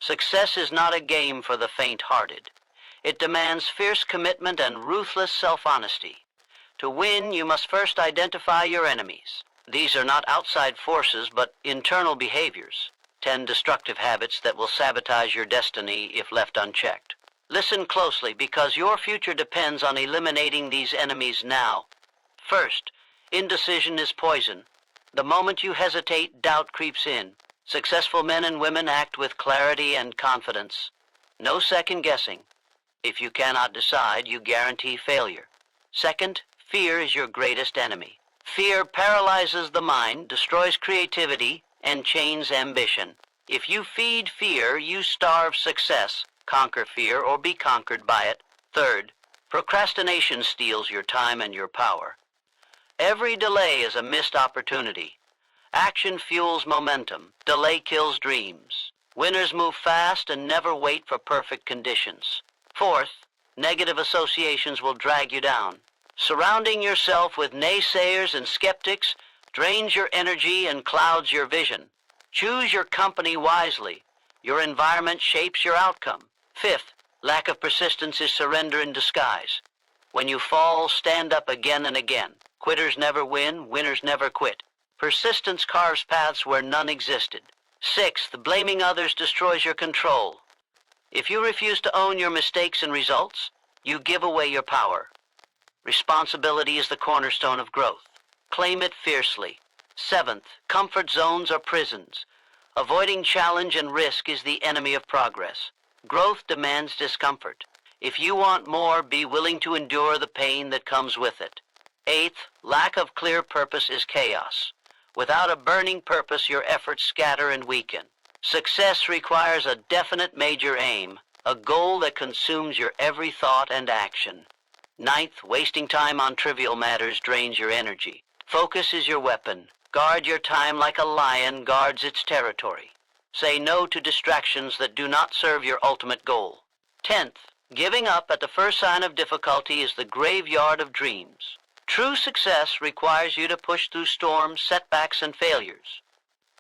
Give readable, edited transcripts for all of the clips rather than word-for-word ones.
Success is not a game for the faint-hearted. It demands fierce commitment and ruthless self-honesty. To win, you must first identify your enemies. These are not outside forces, but internal behaviors, 10 destructive habits that will sabotage your destiny if left unchecked. Listen closely, because your future depends on eliminating these enemies now. First, indecision is poison. The moment you hesitate, doubt creeps in. Successful men and women act with clarity and confidence. No second guessing. If you cannot decide, you guarantee failure. Second, fear is your greatest enemy. Fear paralyzes the mind, destroys creativity, and chains ambition. If you feed fear, you starve success. Conquer fear or be conquered by it. Third, procrastination steals your time and your power. Every delay is a missed opportunity. Action fuels momentum. Delay kills dreams. Winners move fast and never wait for perfect conditions. Fourth, negative associations will drag you down. Surrounding yourself with naysayers and skeptics drains your energy and clouds your vision. Choose your company wisely. Your environment shapes your outcome. Fifth, lack of persistence is surrender in disguise. When you fall, stand up again and again. Quitters never win, winners never quit. Persistence carves paths where none existed. Sixth, blaming others destroys your control. If you refuse to own your mistakes and results, you give away your power. Responsibility is the cornerstone of growth. Claim it fiercely. Seventh, comfort zones are prisons. Avoiding challenge and risk is the enemy of progress. Growth demands discomfort. If you want more, be willing to endure the pain that comes with it. Eighth, lack of clear purpose is chaos. Without a burning purpose, your efforts scatter and weaken. Success requires a definite major aim, a goal that consumes your every thought and action. Ninth, wasting time on trivial matters drains your energy. Focus is your weapon. Guard your time like a lion guards its territory. Say no to distractions that do not serve your ultimate goal. 10th, giving up at the first sign of difficulty is the graveyard of dreams. True success requires you to push through storms, setbacks, and failures.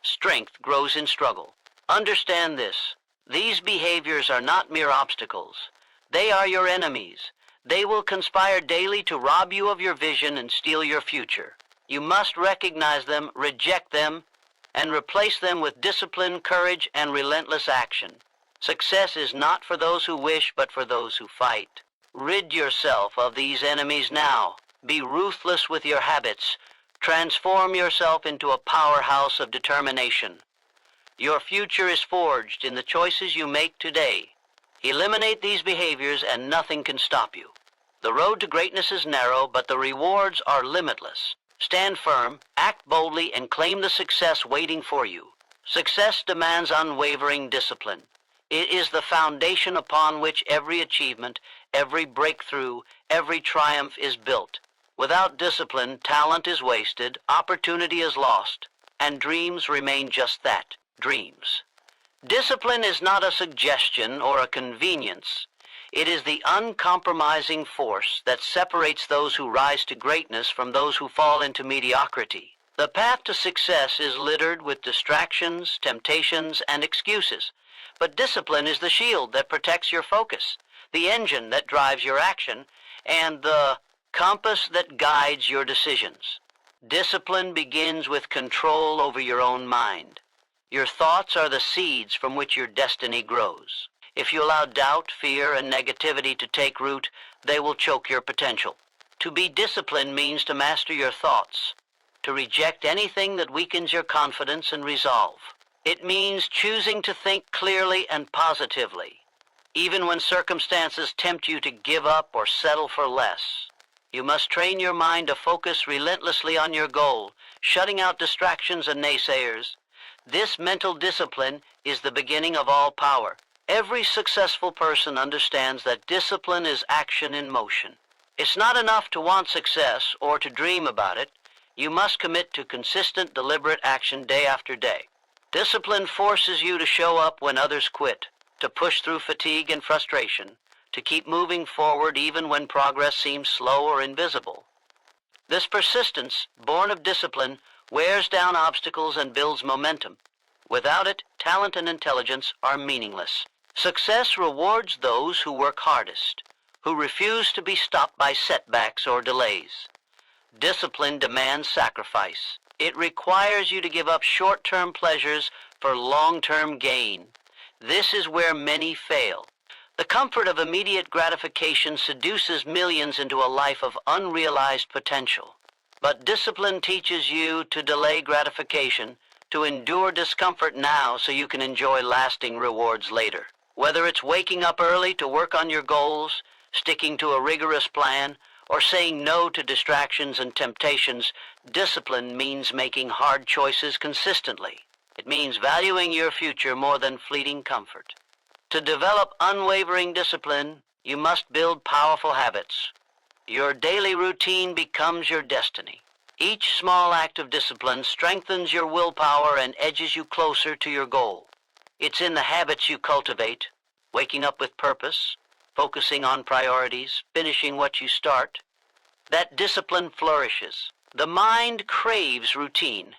Strength grows in struggle. Understand this. These behaviors are not mere obstacles. They are your enemies. They will conspire daily to rob you of your vision and steal your future. You must recognize them, reject them, and replace them with discipline, courage, and relentless action. Success is not for those who wish, but for those who fight. Rid yourself of these enemies now. Be ruthless with your habits. Transform yourself into a powerhouse of determination. Your future is forged in the choices you make today. Eliminate these behaviors and nothing can stop you. The road to greatness is narrow, but the rewards are limitless. Stand firm, act boldly, and claim the success waiting for you. Success demands unwavering discipline. It is the foundation upon which every achievement, every breakthrough, every triumph is built. Without discipline, talent is wasted, opportunity is lost, and dreams remain just that, dreams. Discipline is not a suggestion or a convenience. It is the uncompromising force that separates those who rise to greatness from those who fall into mediocrity. The path to success is littered with distractions, temptations, and excuses. But discipline is the shield that protects your focus, the engine that drives your action, and the compass that guides your decisions. Discipline begins with control over your own mind. Your thoughts are the seeds from which your destiny grows. If you allow doubt, fear, and negativity to take root, they will choke your potential. To be disciplined means to master your thoughts, to reject anything that weakens your confidence and resolve. It means choosing to think clearly and positively, even when circumstances tempt you to give up or settle for less. You must train your mind to focus relentlessly on your goal, shutting out distractions and naysayers. This mental discipline is the beginning of all power. Every successful person understands that discipline is action in motion. It's not enough to want success or to dream about it. You must commit to consistent, deliberate action day after day. Discipline forces you to show up when others quit, to push through fatigue and frustration, to keep moving forward even when progress seems slow or invisible. This persistence, born of discipline, wears down obstacles and builds momentum. Without it, talent and intelligence are meaningless. Success rewards those who work hardest, who refuse to be stopped by setbacks or delays. Discipline demands sacrifice. It requires you to give up short-term pleasures for long-term gain. This is where many fail. The comfort of immediate gratification seduces millions into a life of unrealized potential. But discipline teaches you to delay gratification, to endure discomfort now so you can enjoy lasting rewards later. Whether it's waking up early to work on your goals, sticking to a rigorous plan, or saying no to distractions and temptations, discipline means making hard choices consistently. It means valuing your future more than fleeting comfort. To develop unwavering discipline, you must build powerful habits. Your daily routine becomes your destiny. Each small act of discipline strengthens your willpower and edges you closer to your goal. It's in the habits you cultivate, waking up with purpose, focusing on priorities, finishing what you start, that discipline flourishes. The mind craves routine,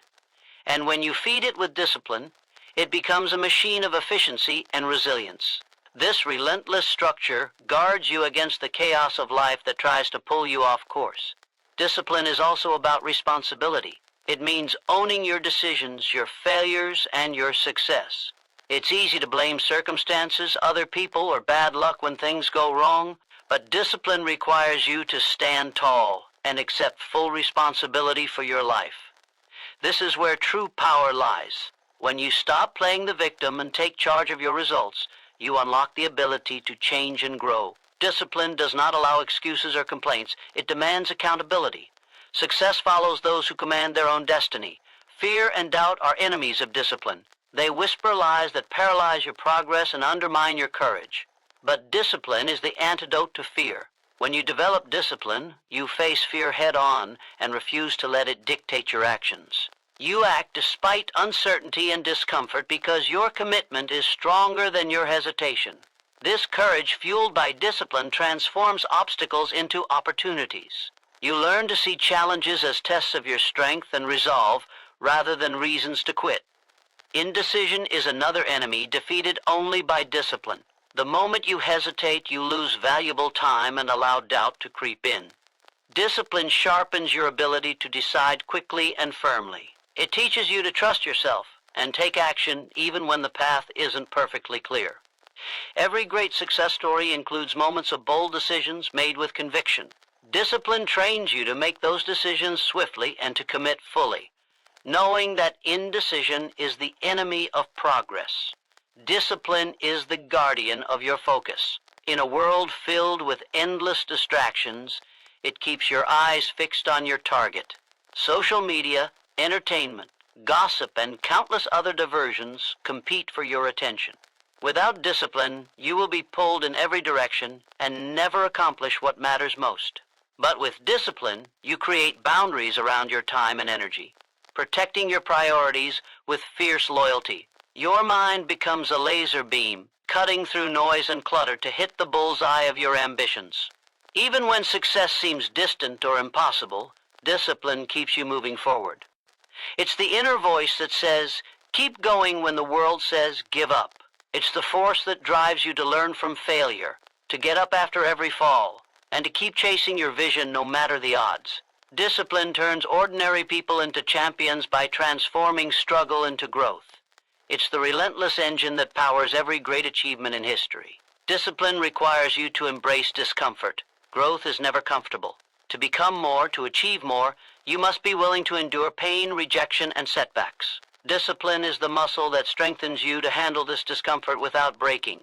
and when you feed it with discipline, it becomes a machine of efficiency and resilience. This relentless structure guards you against the chaos of life that tries to pull you off course. Discipline is also about responsibility. It means owning your decisions, your failures, and your success. It's easy to blame circumstances, other people, or bad luck when things go wrong, but discipline requires you to stand tall and accept full responsibility for your life. This is where true power lies. When you stop playing the victim and take charge of your results, you unlock the ability to change and grow. Discipline does not allow excuses or complaints. It demands accountability. Success follows those who command their own destiny. Fear and doubt are enemies of discipline. They whisper lies that paralyze your progress and undermine your courage. But discipline is the antidote to fear. When you develop discipline, you face fear head-on and refuse to let it dictate your actions. You act despite uncertainty and discomfort because your commitment is stronger than your hesitation. This courage, fueled by discipline, transforms obstacles into opportunities. You learn to see challenges as tests of your strength and resolve rather than reasons to quit. Indecision is another enemy defeated only by discipline. The moment you hesitate, you lose valuable time and allow doubt to creep in. Discipline sharpens your ability to decide quickly and firmly. It teaches you to trust yourself and take action even when the path isn't perfectly clear. Every great success story includes moments of bold decisions made with conviction. Discipline trains you to make those decisions swiftly and to commit fully, knowing that indecision is the enemy of progress. Discipline is the guardian of your focus. In a world filled with endless distractions, it keeps your eyes fixed on your target. Social media, entertainment, gossip, and countless other diversions compete for your attention. Without discipline, you will be pulled in every direction and never accomplish what matters most. But with discipline, you create boundaries around your time and energy, protecting your priorities with fierce loyalty. Your mind becomes a laser beam, cutting through noise and clutter to hit the bullseye of your ambitions. Even when success seems distant or impossible, discipline keeps you moving forward. It's the inner voice that says, keep going when the world says, give up. It's the force that drives you to learn from failure, to get up after every fall, and to keep chasing your vision no matter the odds. Discipline turns ordinary people into champions by transforming struggle into growth. It's the relentless engine that powers every great achievement in history. Discipline requires you to embrace discomfort. Growth is never comfortable. To become more, to achieve more, you must be willing to endure pain, rejection, and setbacks. Discipline is the muscle that strengthens you to handle this discomfort without breaking.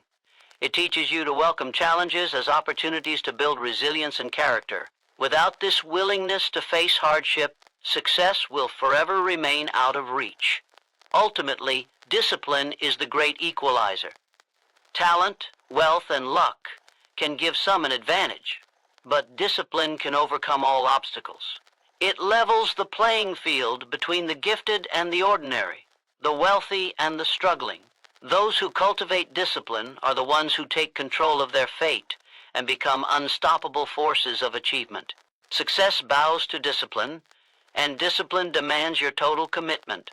It teaches you to welcome challenges as opportunities to build resilience and character. Without this willingness to face hardship, success will forever remain out of reach. Ultimately, discipline is the great equalizer. Talent, wealth, and luck can give some an advantage, but discipline can overcome all obstacles. It levels the playing field between the gifted and the ordinary, the wealthy and the struggling. Those who cultivate discipline are the ones who take control of their fate and become unstoppable forces of achievement. Success bows to discipline, and discipline demands your total commitment.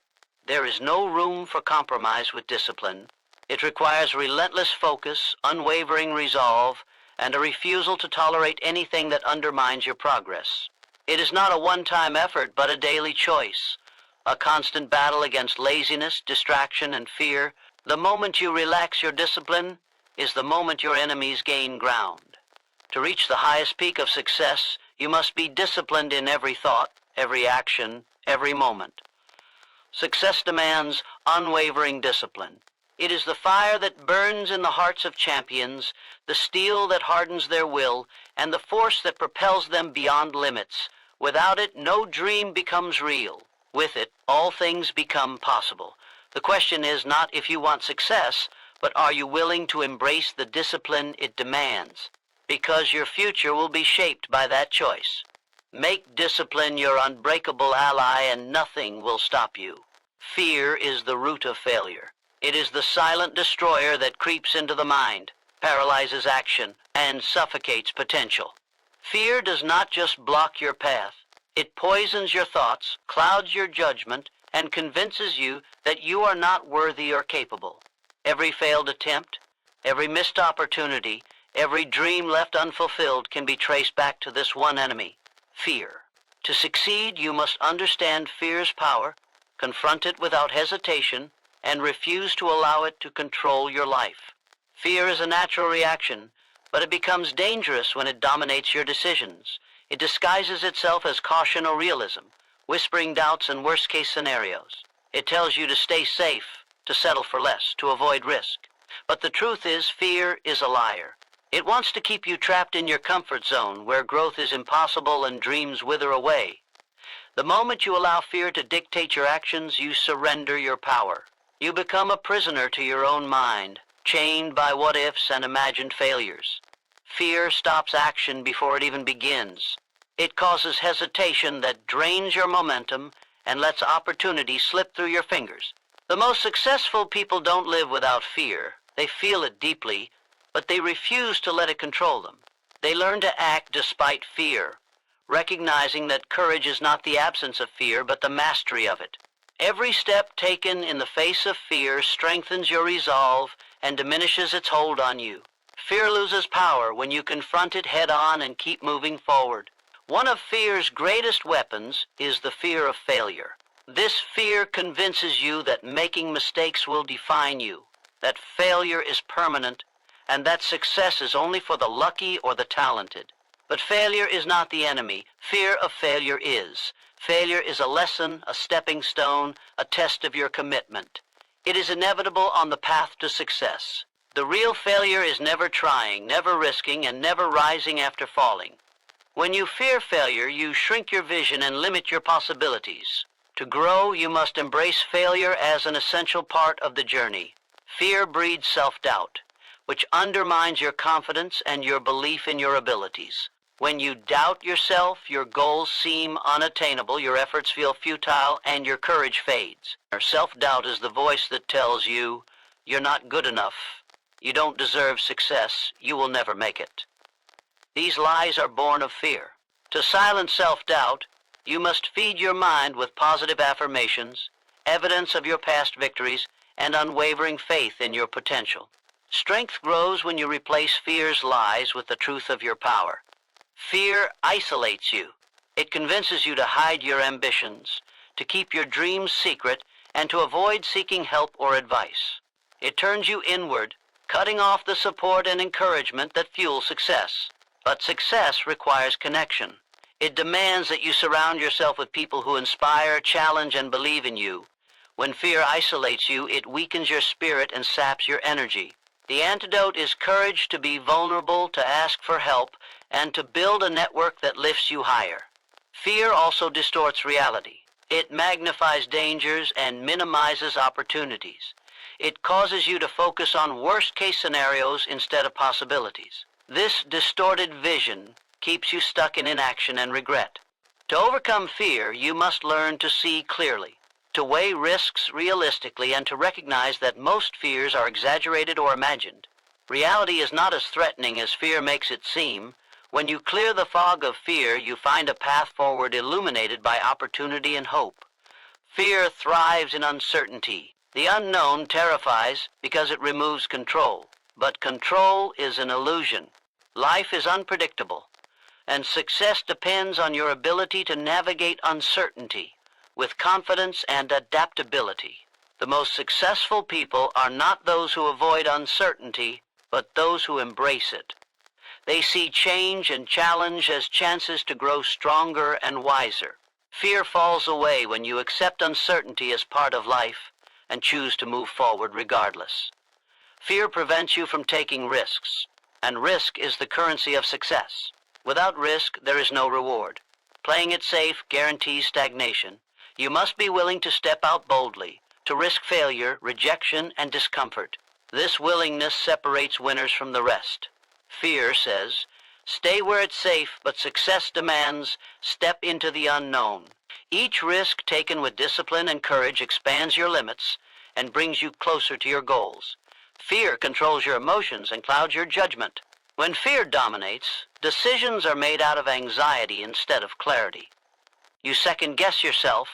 There is no room for compromise with discipline. It requires relentless focus, unwavering resolve, and a refusal to tolerate anything that undermines your progress. It is not a one-time effort, but a daily choice, a constant battle against laziness, distraction, and fear. The moment you relax your discipline is the moment your enemies gain ground. To reach the highest peak of success, you must be disciplined in every thought, every action, every moment. Success demands unwavering discipline. It is the fire that burns in the hearts of champions, the steel that hardens their will, and the force that propels them beyond limits. Without it, no dream becomes real. With it, all things become possible. The question is not if you want success, but are you willing to embrace the discipline it demands? Because your future will be shaped by that choice. Make discipline your unbreakable ally, and nothing will stop you. Fear is the root of failure. It is the silent destroyer that creeps into the mind, paralyzes action, and suffocates potential. Fear does not just block your path. It poisons your thoughts, clouds your judgment, and convinces you that you are not worthy or capable. Every failed attempt, every missed opportunity, every dream left unfulfilled can be traced back to this one enemy, fear. To succeed, you must understand fear's power, confront it without hesitation, and refuse to allow it to control your life. Fear is a natural reaction, but it becomes dangerous when it dominates your decisions. It disguises itself as caution or realism, whispering doubts and worst-case scenarios. It tells you to stay safe, to settle for less, to avoid risk. But the truth is, fear is a liar. It wants to keep you trapped in your comfort zone, where growth is impossible and dreams wither away. The moment you allow fear to dictate your actions, you surrender your power. You become a prisoner to your own mind, chained by what-ifs and imagined failures. Fear stops action before it even begins. It causes hesitation that drains your momentum and lets opportunity slip through your fingers. The most successful people don't live without fear. They feel it deeply, but they refuse to let it control them. They learn to act despite fear, recognizing that courage is not the absence of fear, but the mastery of it. Every step taken in the face of fear strengthens your resolve and diminishes its hold on you. Fear loses power when you confront it head-on and keep moving forward. One of fear's greatest weapons is the fear of failure. This fear convinces you that making mistakes will define you, that failure is permanent, and that success is only for the lucky or the talented. But failure is not the enemy. Fear of failure is. Failure is a lesson, a stepping stone, a test of your commitment. It is inevitable on the path to success. The real failure is never trying, never risking, and never rising after falling. When you fear failure, you shrink your vision and limit your possibilities. To grow, you must embrace failure as an essential part of the journey. Fear breeds self-doubt, which undermines your confidence and your belief in your abilities. When you doubt yourself, your goals seem unattainable, your efforts feel futile, and your courage fades. Self-doubt is the voice that tells you, you're not good enough, you don't deserve success, you will never make it. These lies are born of fear. To silence self-doubt, you must feed your mind with positive affirmations, evidence of your past victories, and unwavering faith in your potential. Strength grows when you replace fear's lies with the truth of your power. Fear isolates you. It convinces you to hide your ambitions, to keep your dreams secret, and to avoid seeking help or advice. It turns you inward, cutting off the support and encouragement that fuel success. But success requires connection. It demands that you surround yourself with people who inspire, challenge, and believe in you. When fear isolates you, it weakens your spirit and saps your energy. The antidote is courage to be vulnerable, to ask for help, and to build a network that lifts you higher. Fear also distorts reality. It magnifies dangers and minimizes opportunities. It causes you to focus on worst-case scenarios instead of possibilities. This distorted vision keeps you stuck in inaction and regret. To overcome fear, you must learn to see clearly, to weigh risks realistically, and to recognize that most fears are exaggerated or imagined. Reality is not as threatening as fear makes it seem. When you clear the fog of fear, you find a path forward illuminated by opportunity and hope. Fear thrives in uncertainty. The unknown terrifies because it removes control. But control is an illusion. Life is unpredictable, and success depends on your ability to navigate uncertainty with confidence and adaptability. The most successful people are not those who avoid uncertainty, but those who embrace it. They see change and challenge as chances to grow stronger and wiser. Fear falls away when you accept uncertainty as part of life and choose to move forward regardless. Fear prevents you from taking risks, and risk is the currency of success. Without risk, there is no reward. Playing it safe guarantees stagnation. You must be willing to step out boldly, to risk failure, rejection, and discomfort. This willingness separates winners from the rest. Fear says, stay where it's safe, but success demands, step into the unknown. Each risk taken with discipline and courage expands your limits and brings you closer to your goals. Fear controls your emotions and clouds your judgment. When fear dominates, decisions are made out of anxiety instead of clarity. You second-guess yourself,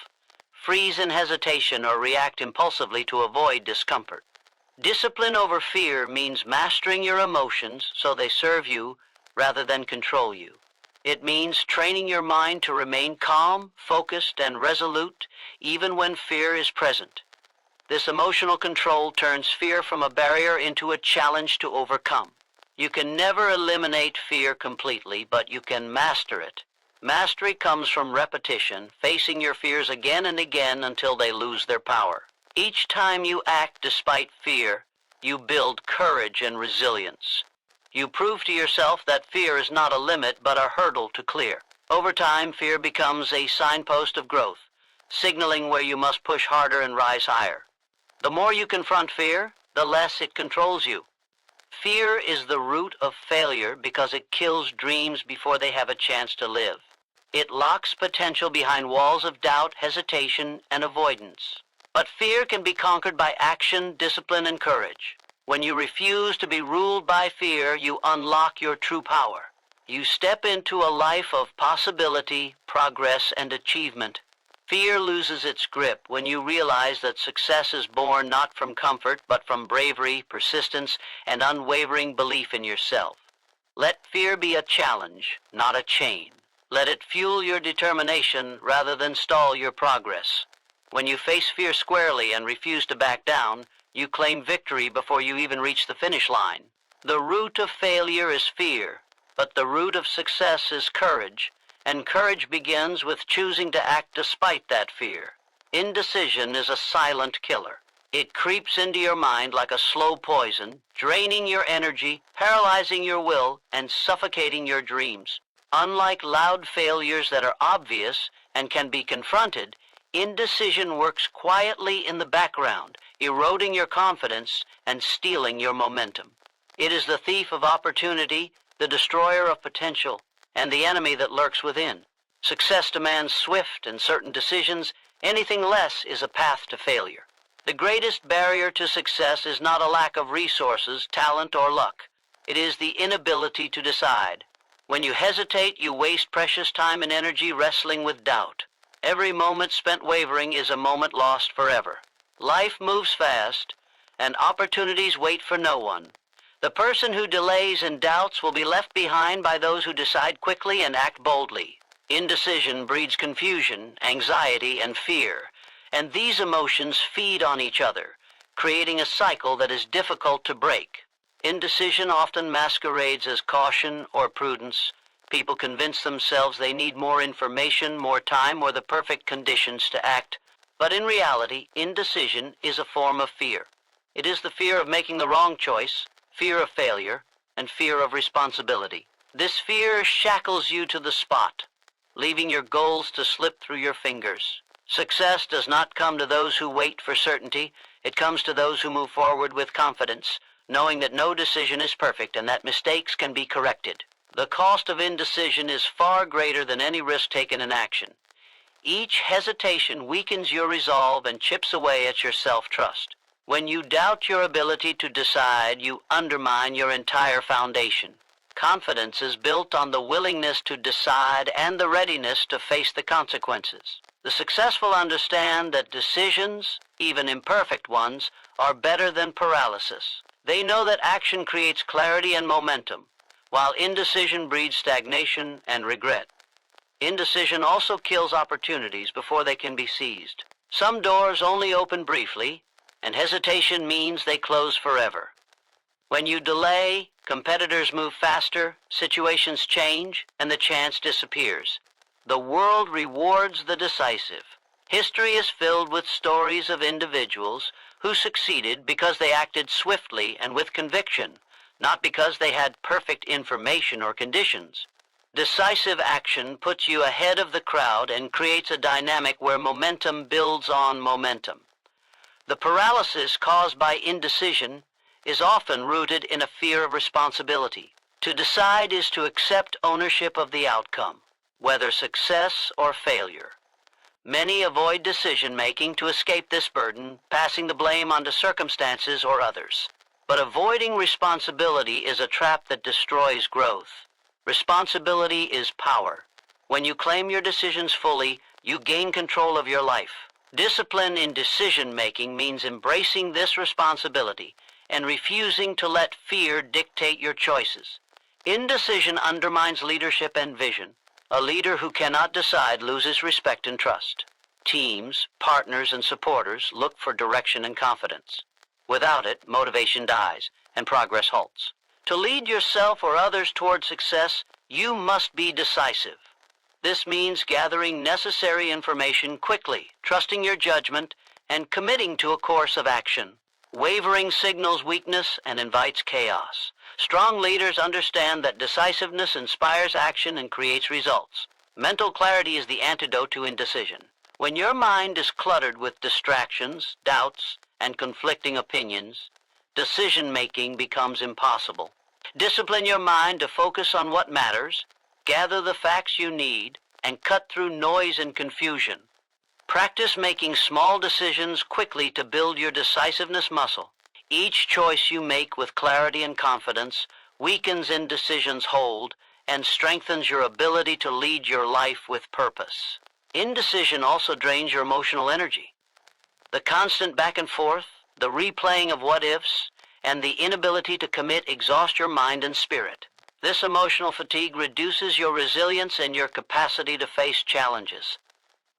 freeze in hesitation, or react impulsively to avoid discomfort. Discipline over fear means mastering your emotions so they serve you rather than control you. It means training your mind to remain calm, focused, and resolute even when fear is present. This emotional control turns fear from a barrier into a challenge to overcome. You can never eliminate fear completely, but you can master it. Mastery comes from repetition, facing your fears again and again until they lose their power. Each time you act despite fear, you build courage and resilience. You prove to yourself that fear is not a limit but a hurdle to clear. Over time, fear becomes a signpost of growth, signaling where you must push harder and rise higher. The more you confront fear, the less it controls you. Fear is the root of failure because it kills dreams before they have a chance to live. It locks potential behind walls of doubt, hesitation, and avoidance. But fear can be conquered by action, discipline, and courage. When you refuse to be ruled by fear, you unlock your true power. You step into a life of possibility, progress, and achievement. Fear loses its grip when you realize that success is born not from comfort, but from bravery, persistence, and unwavering belief in yourself. Let fear be a challenge, not a chain. Let it fuel your determination rather than stall your progress. When you face fear squarely and refuse to back down, you claim victory before you even reach the finish line. The root of failure is fear, but the root of success is courage, and courage begins with choosing to act despite that fear. Indecision is a silent killer. It creeps into your mind like a slow poison, draining your energy, paralyzing your will, and suffocating your dreams. Unlike loud failures that are obvious and can be confronted, indecision works quietly in the background, eroding your confidence and stealing your momentum. It is the thief of opportunity, the destroyer of potential, and the enemy that lurks within. Success demands swift and certain decisions. Anything less is a path to failure. The greatest barrier to success is not a lack of resources, talent, or luck. It is the inability to decide. When you hesitate, you waste precious time and energy wrestling with doubt. Every moment spent wavering is a moment lost forever. Life moves fast, and opportunities wait for no one. The person who delays and doubts will be left behind by those who decide quickly and act boldly. Indecision breeds confusion, anxiety, and fear, and these emotions feed on each other, creating a cycle that is difficult to break. Indecision often masquerades as caution or prudence. People convince themselves they need more information, more time, or the perfect conditions to act. But in reality, indecision is a form of fear. It is the fear of making the wrong choice, fear of failure, and fear of responsibility. This fear shackles you to the spot, leaving your goals to slip through your fingers. Success does not come to those who wait for certainty. It comes to those who move forward with confidence, knowing that no decision is perfect and that mistakes can be corrected. The cost of indecision is far greater than any risk taken in action. Each hesitation weakens your resolve and chips away at your self-trust. When you doubt your ability to decide, you undermine your entire foundation. Confidence is built on the willingness to decide and the readiness to face the consequences. The successful understand that decisions, even imperfect ones, are better than paralysis. They know that action creates clarity and momentum, while indecision breeds stagnation and regret. Indecision also kills opportunities before they can be seized. Some doors only open briefly, and hesitation means they close forever. When you delay, competitors move faster, situations change, and the chance disappears. The world rewards the decisive. History is filled with stories of individuals who succeeded because they acted swiftly and with conviction, not because they had perfect information or conditions. Decisive action puts you ahead of the crowd and creates a dynamic where momentum builds on momentum. The paralysis caused by indecision is often rooted in a fear of responsibility. To decide is to accept ownership of the outcome, whether success or failure. Many avoid decision-making to escape this burden, passing the blame onto circumstances or others. But avoiding responsibility is a trap that destroys growth. Responsibility is power. When you claim your decisions fully, you gain control of your life. Discipline in decision-making means embracing this responsibility and refusing to let fear dictate your choices. Indecision undermines leadership and vision. A leader who cannot decide loses respect and trust. Teams, partners, and supporters look for direction and confidence. Without it, motivation dies and progress halts. To lead yourself or others toward success, you must be decisive. This means gathering necessary information quickly, trusting your judgment, and committing to a course of action. Wavering signals weakness and invites chaos. Strong leaders understand that decisiveness inspires action and creates results. Mental clarity is the antidote to indecision. When your mind is cluttered with distractions, doubts, and conflicting opinions, decision-making becomes impossible. Discipline your mind to focus on what matters, gather the facts you need, and cut through noise and confusion. Practice making small decisions quickly to build your decisiveness muscle. Each choice you make with clarity and confidence weakens indecision's hold and strengthens your ability to lead your life with purpose. Indecision also drains your emotional energy. The constant back and forth, the replaying of what-ifs, and the inability to commit exhaust your mind and spirit. This emotional fatigue reduces your resilience and your capacity to face challenges.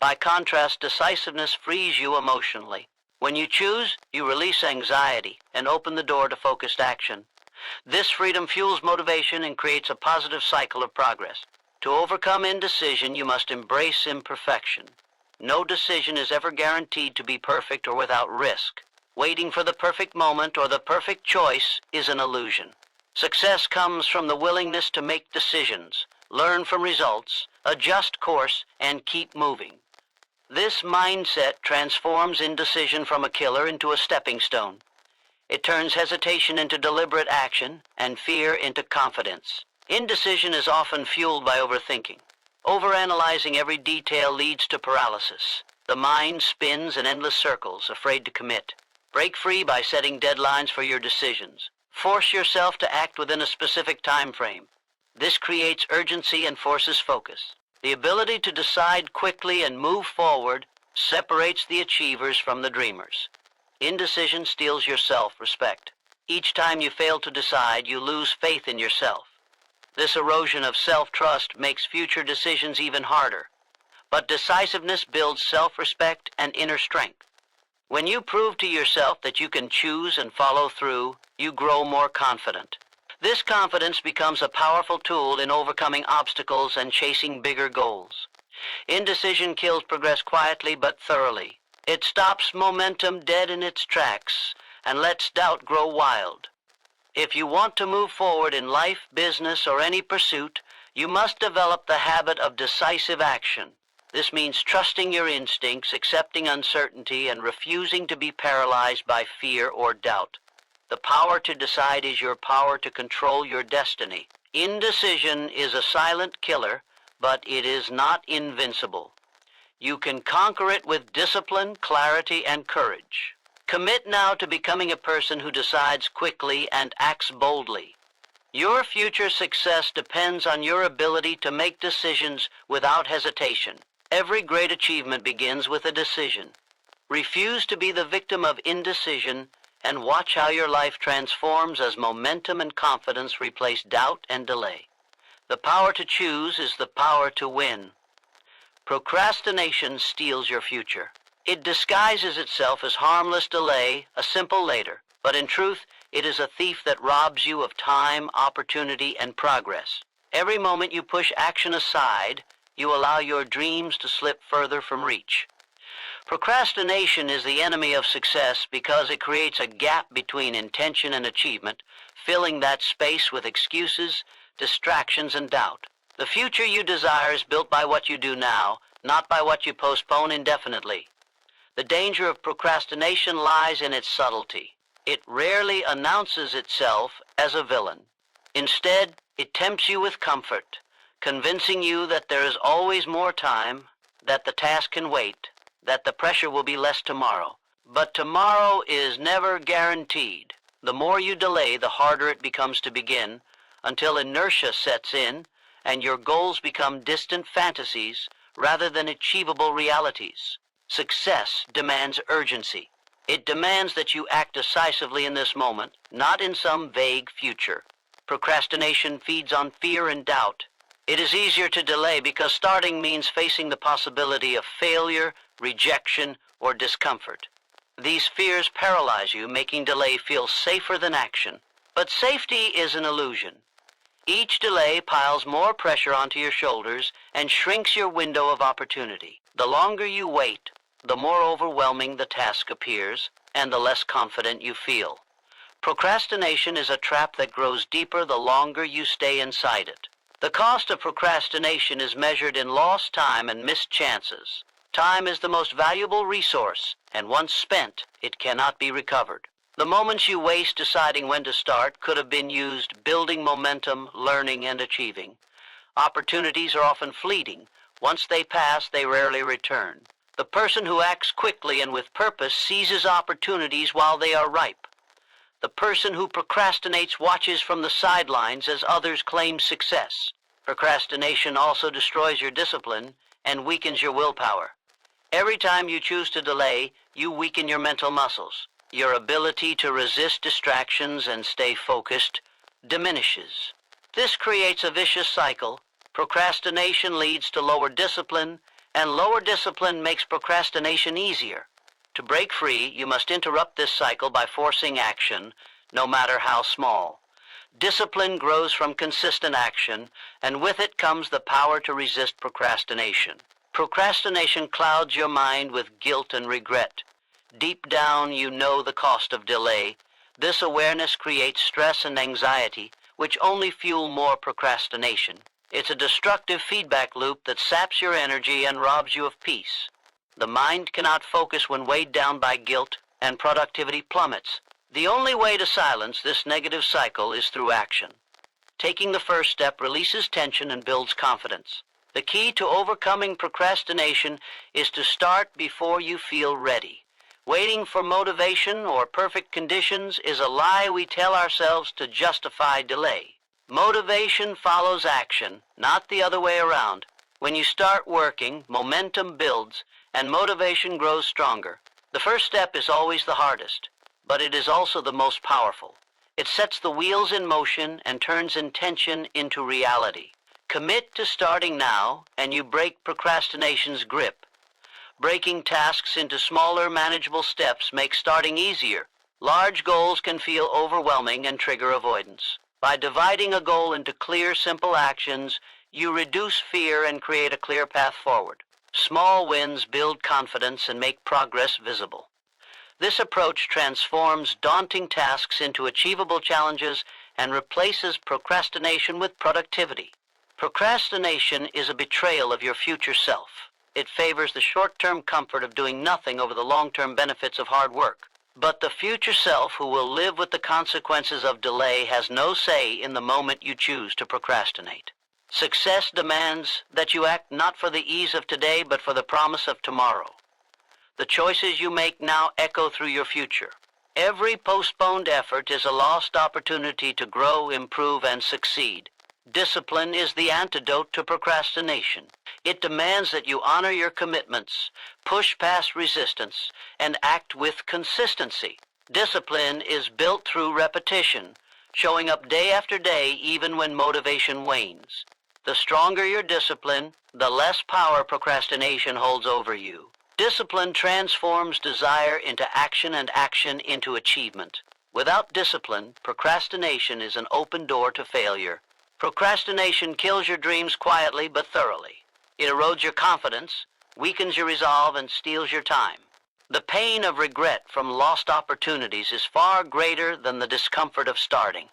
By contrast, decisiveness frees you emotionally. When you choose, you release anxiety and open the door to focused action. This freedom fuels motivation and creates a positive cycle of progress. To overcome indecision, you must embrace imperfection. No decision is ever guaranteed to be perfect or without risk. Waiting for the perfect moment or the perfect choice is an illusion. Success comes from the willingness to make decisions, learn from results, adjust course, and keep moving. This mindset transforms indecision from a killer into a stepping stone. It turns hesitation into deliberate action and fear into confidence. Indecision is often fueled by overthinking. Overanalyzing every detail leads to paralysis. The mind spins in endless circles, afraid to commit. Break free by setting deadlines for your decisions. Force yourself to act within a specific time frame. This creates urgency and forces focus. The ability to decide quickly and move forward separates the achievers from the dreamers. Indecision steals your self-respect. Each time you fail to decide, you lose faith in yourself. This erosion of self-trust makes future decisions even harder. But decisiveness builds self-respect and inner strength. When you prove to yourself that you can choose and follow through, you grow more confident. This confidence becomes a powerful tool in overcoming obstacles and chasing bigger goals. Indecision kills progress quietly but thoroughly. It stops momentum dead in its tracks and lets doubt grow wild. If you want to move forward in life, business, or any pursuit, you must develop the habit of decisive action. This means trusting your instincts, accepting uncertainty, and refusing to be paralyzed by fear or doubt. The power to decide is your power to control your destiny. Indecision is a silent killer, but it is not invincible. You can conquer it with discipline, clarity, and courage. Commit now to becoming a person who decides quickly and acts boldly. Your future success depends on your ability to make decisions without hesitation. Every great achievement begins with a decision. Refuse to be the victim of indecision and watch how your life transforms as momentum and confidence replace doubt and delay. The power to choose is the power to win. Procrastination steals your future. It disguises itself as harmless delay, a simple later, but in truth, it is a thief that robs you of time, opportunity, and progress. Every moment you push action aside, you allow your dreams to slip further from reach. Procrastination is the enemy of success because it creates a gap between intention and achievement, filling that space with excuses, distractions, and doubt. The future you desire is built by what you do now, not by what you postpone indefinitely. The danger of procrastination lies in its subtlety. It rarely announces itself as a villain. Instead, it tempts you with comfort, convincing you that there is always more time, that the task can wait, that the pressure will be less tomorrow. But tomorrow is never guaranteed. The more you delay, the harder it becomes to begin, until inertia sets in and your goals become distant fantasies rather than achievable realities. Success demands urgency. It demands that you act decisively in this moment, not in some vague future. Procrastination feeds on fear and doubt. It is easier to delay because starting means facing the possibility of failure, rejection, or discomfort. These fears paralyze you, making delay feel safer than action. But safety is an illusion. Each delay piles more pressure onto your shoulders and shrinks your window of opportunity. The longer you wait, the more overwhelming the task appears, and the less confident you feel. Procrastination is a trap that grows deeper the longer you stay inside it. The cost of procrastination is measured in lost time and missed chances. Time is the most valuable resource, and once spent, it cannot be recovered. The moments you waste deciding when to start could have been used building momentum, learning, and achieving. Opportunities are often fleeting. Once they pass, they rarely return. The person who acts quickly and with purpose seizes opportunities while they are ripe. The person who procrastinates watches from the sidelines as others claim success. Procrastination also destroys your discipline and weakens your willpower. Every time you choose to delay, you weaken your mental muscles. Your ability to resist distractions and stay focused diminishes. This creates a vicious cycle. Procrastination leads to lower discipline, and lower discipline makes procrastination easier. To break free, you must interrupt this cycle by forcing action, no matter how small. Discipline grows from consistent action, and with it comes the power to resist procrastination. Procrastination clouds your mind with guilt and regret. Deep down, you know the cost of delay. This awareness creates stress and anxiety, which only fuel more procrastination. It's a destructive feedback loop that saps your energy and robs you of peace. The mind cannot focus when weighed down by guilt, and productivity plummets. The only way to silence this negative cycle is through action. Taking the first step releases tension and builds confidence. The key to overcoming procrastination is to start before you feel ready. Waiting for motivation or perfect conditions is a lie we tell ourselves to justify delay. Motivation follows action, not the other way around. When you start working, momentum builds, and motivation grows stronger. The first step is always the hardest, but it is also the most powerful. It sets the wheels in motion and turns intention into reality. Commit to starting now, and you break procrastination's grip. Breaking tasks into smaller, manageable steps makes starting easier. Large goals can feel overwhelming and trigger avoidance. By dividing a goal into clear, simple actions, you reduce fear and create a clear path forward. Small wins build confidence and make progress visible. This approach transforms daunting tasks into achievable challenges and replaces procrastination with productivity. Procrastination is a betrayal of your future self. It favors the short-term comfort of doing nothing over the long-term benefits of hard work. But the future self who will live with the consequences of delay has no say in the moment you choose to procrastinate. Success demands that you act not for the ease of today, but for the promise of tomorrow. The choices you make now echo through your future. Every postponed effort is a lost opportunity to grow, improve, and succeed. Discipline is the antidote to procrastination. It demands that you honor your commitments, push past resistance, and act with consistency. Discipline is built through repetition, showing up day after day even when motivation wanes. The stronger your discipline, the less power procrastination holds over you. Discipline transforms desire into action and action into achievement. Without discipline, procrastination is an open door to failure. Procrastination kills your dreams quietly but thoroughly. It erodes your confidence, weakens your resolve, and steals your time. The pain of regret from lost opportunities is far greater than the discomfort of starting.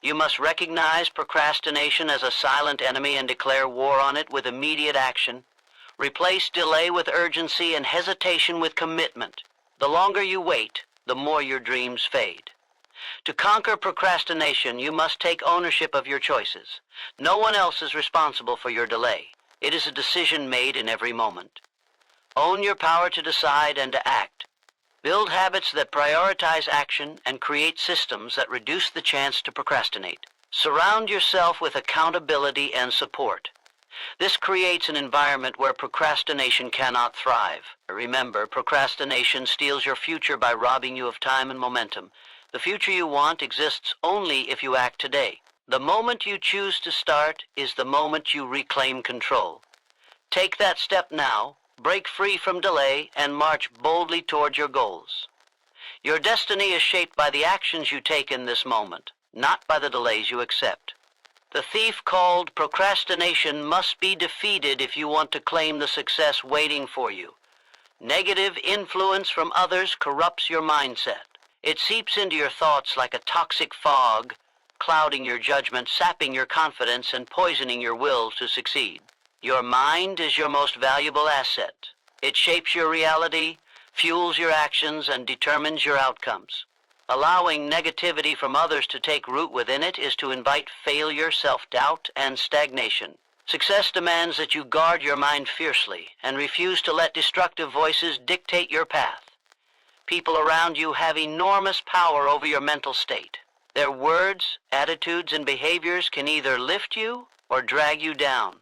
You must recognize procrastination as a silent enemy and declare war on it with immediate action. Replace delay with urgency and hesitation with commitment. The longer you wait, the more your dreams fade. To conquer procrastination, you must take ownership of your choices. No one else is responsible for your delay. It is a decision made in every moment. Own your power to decide and to act. Build habits that prioritize action and create systems that reduce the chance to procrastinate. Surround yourself with accountability and support. This creates an environment where procrastination cannot thrive. Remember, procrastination steals your future by robbing you of time and momentum. The future you want exists only if you act today. The moment you choose to start is the moment you reclaim control. Take that step now, break free from delay, and march boldly toward your goals. Your destiny is shaped by the actions you take in this moment, not by the delays you accept. The thief called procrastination must be defeated if you want to claim the success waiting for you. Negative influence from others corrupts your mindset. It seeps into your thoughts like a toxic fog, clouding your judgment, sapping your confidence, and poisoning your will to succeed. Your mind is your most valuable asset. It shapes your reality, fuels your actions, and determines your outcomes. Allowing negativity from others to take root within it is to invite failure, self-doubt, and stagnation. Success demands that you guard your mind fiercely and refuse to let destructive voices dictate your path. People around you have enormous power over your mental state. Their words, attitudes, and behaviors can either lift you or drag you down.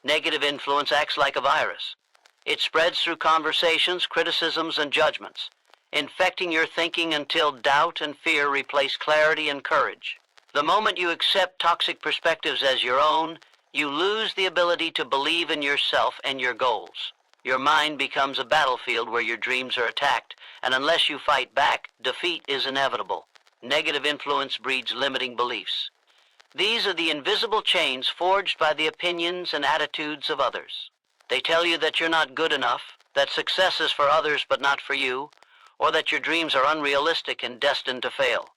Negative influence acts like a virus. It spreads through conversations, criticisms, and judgments, infecting your thinking until doubt and fear replace clarity and courage. The moment you accept toxic perspectives as your own, you lose the ability to believe in yourself and your goals. Your mind becomes a battlefield where your dreams are attacked, and unless you fight back, defeat is inevitable. Negative influence breeds limiting beliefs. These are the invisible chains forged by the opinions and attitudes of others. They tell you that you're not good enough, that success is for others but not for you, or that your dreams are unrealistic and destined to fail.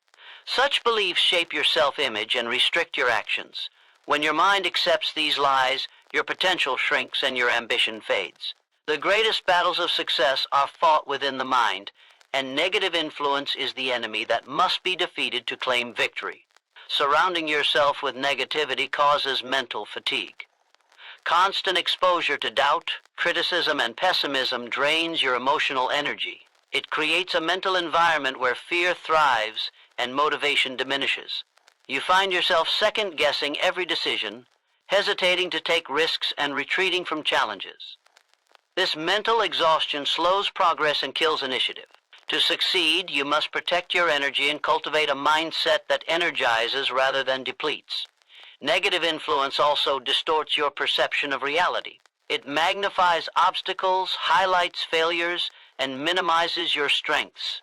Such beliefs shape your self-image and restrict your actions. When your mind accepts these lies, your potential shrinks and your ambition fades. The greatest battles of success are fought within the mind, and negative influence is the enemy that must be defeated to claim victory. Surrounding yourself with negativity causes mental fatigue. Constant exposure to doubt, criticism, and pessimism drains your emotional energy. It creates a mental environment where fear thrives and motivation diminishes. You find yourself second-guessing every decision, hesitating to take risks, and retreating from challenges. This mental exhaustion slows progress and kills initiative. To succeed, you must protect your energy and cultivate a mindset that energizes rather than depletes. Negative influence also distorts your perception of reality. It magnifies obstacles, highlights failures, and minimizes your strengths.